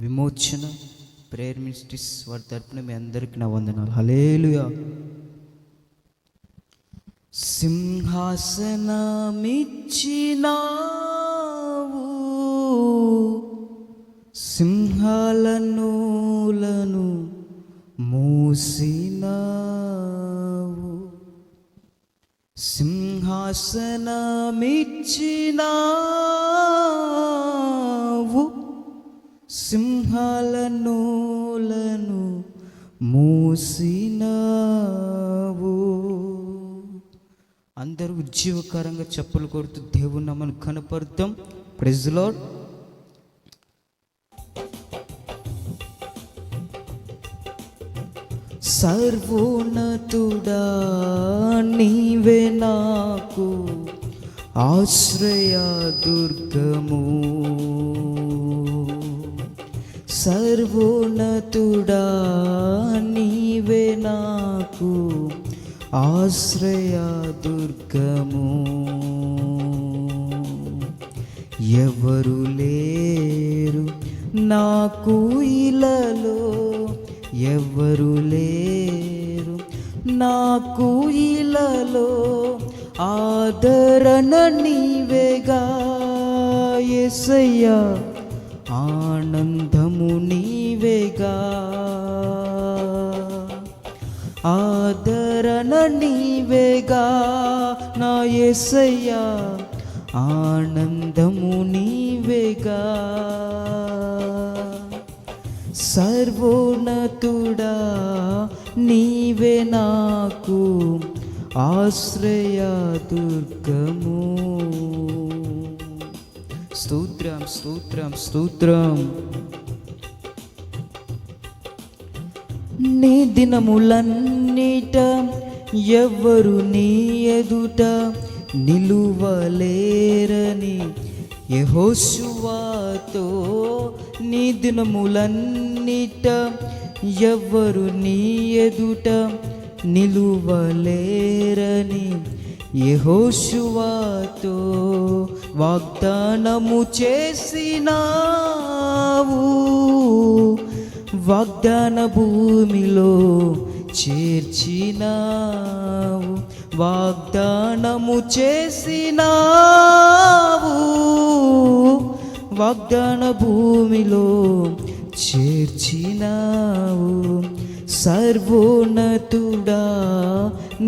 విమోచన prayer ministries వారి తరపున మీ అందరికీ నా వందనాలు. హల్లెలూయా. సింహాసనమిచ్చినావు, సింహాలను మూసినావు, సింహాసనమిచ్చినావు, సింహాలను మూసినావు. అందరూ ఉజ్జీవకరంగా చప్పలు కొడుతూ దేవుని నామమును కనపరుద్దాం. Praise the lord. సర్వోన్నతుడా నీవే నాకు ఆశ్రయ దుర్గము, సర్వోన్నతుడా నీవే నాకు ఆశ్రయ దుర్గము. ఎవరు లేరు నాకు ఇలలో, ఎవరు లేరు నాకు ఇలలో, ఆదరణ నీవేగా యేసయ్యా, ఆనందము నీవేగా, ఆదరణ నీవేగా నా యేసయ్యా, ఆనందము నీవేగా. సర్వోన్నతుడా నీవే నాకు ఆశ్రయ దుర్గము. స్తోత్రం స్తోత్రం స్తోత్రం. నీ దినములన్నిట ఎవ్వరు నీ ఎదుట నిలువలేరని యెహోషువతో, నీ దినములన్నిట ఎవ్వరు నీ ఎదుట నిలువలేరని యెహోషువతో వాగ్దానము చేసినావు, వాగ్దాన భూమిలో చేర్చినావు, వాగ్దానము చేసినావు, వాగ్దాన భూమిలో చేర్చినావు. సర్వోన్నతుడా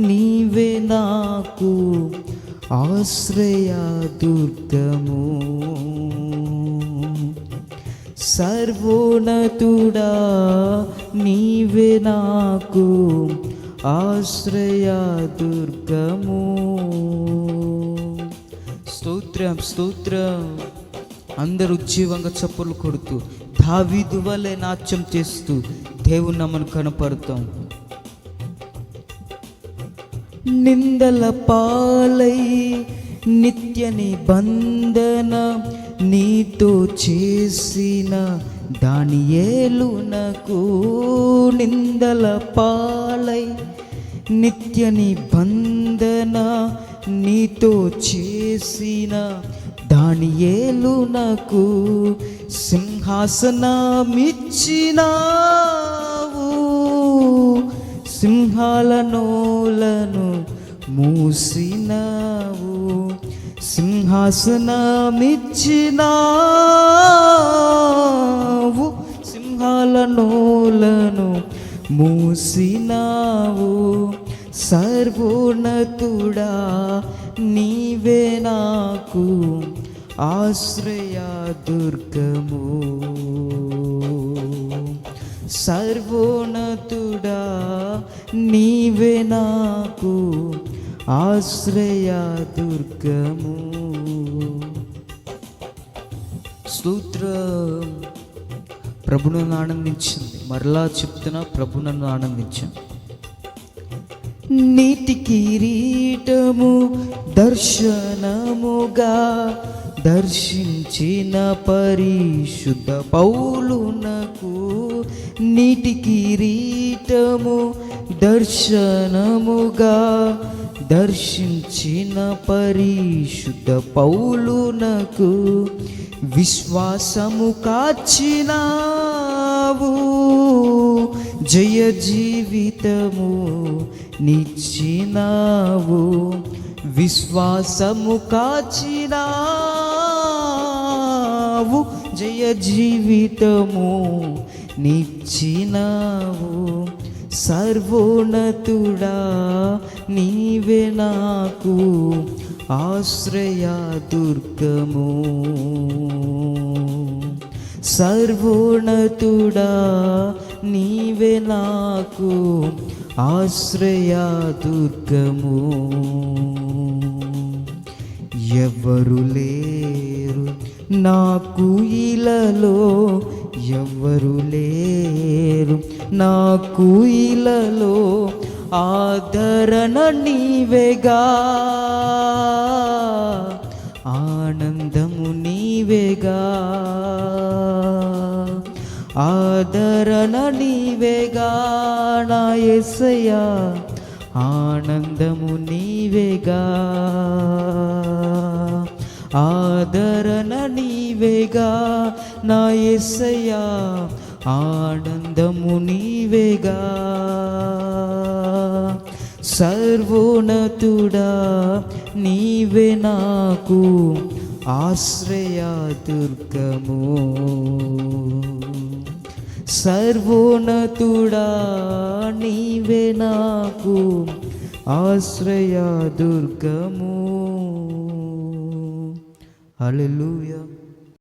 నీవే నాకు ఆశ్రయ దుర్గము, సర్వోన్నతుడా నీవే నాకు ఆశ్రయ దుర్గము. స్తోత్రం స్తోత్రం. అందరూ ఉజ్జీవంగా చప్పులు కొడుతూ దావీదు వలె నాట్యం చేస్తూ దేవుని నామమును కనపరుద్దాం. నిందల పాలై నిత్య నిబంధన నీతో చేసిన దానియేలునకు, నిందల పాలై నిత్య నిబంధన నీతో చేసిన దానియేలునకు సింహాసనమిచ్చినావు, సింహాలను మూసినావు, సింహాసనమిచ్చినావు, సింహాలను మూసినావు. సర్వోన్నతుడా నీవే నాకు ఆశ్రయ దుర్గము, సర్వోన్నతుడా నీవే నాకు ఆశ్రయ దుర్గము. స్తోత్రం. ప్రభు నన్ను ఆనందించింది. మరలా చెప్తున్నా, ప్రభు నన్ను ఆనందించాను. నీటి కిరీటము దర్శనముగా దర్శించిన పరిశుద్ధ పౌలునకు, నీటి కిరీటము దర్శనముగా దర్శించిన పరిశుద్ధ పౌలునకు విశ్వాసము కాచిన జయ జీవితము నిచ్చినావు, విశ్వాసము కాచినావు, జయ జీవితము నిచ్చినావు. సర్వోన్నతుడా నీవే నాకు ఆశ్రయ దుర్గము, సర్వోన్నతుడా నీవే నాకు ఆశ్రయ దుర్గము. ఎవరు లేరు నాకు ఇలలో, ఎవరు లేరు నాకు ఇలలో, ఆదరణ నీవేగా, ఆనందము నీవేగా, ఆదరణ నీవేగా నా యేసయ్యా, ఆనందము నీవేగా, ఆదరణ నీవేగా నా యేసయ్యా, ఆనందము నీవేగా. సర్వోన్నతుడా నీవే నాకు ఆశ్రయ దుర్గము, సర్వోన్నతుడా నీవే నాకు ఆశ్రయ దుర్గము. హల్లెలూయా.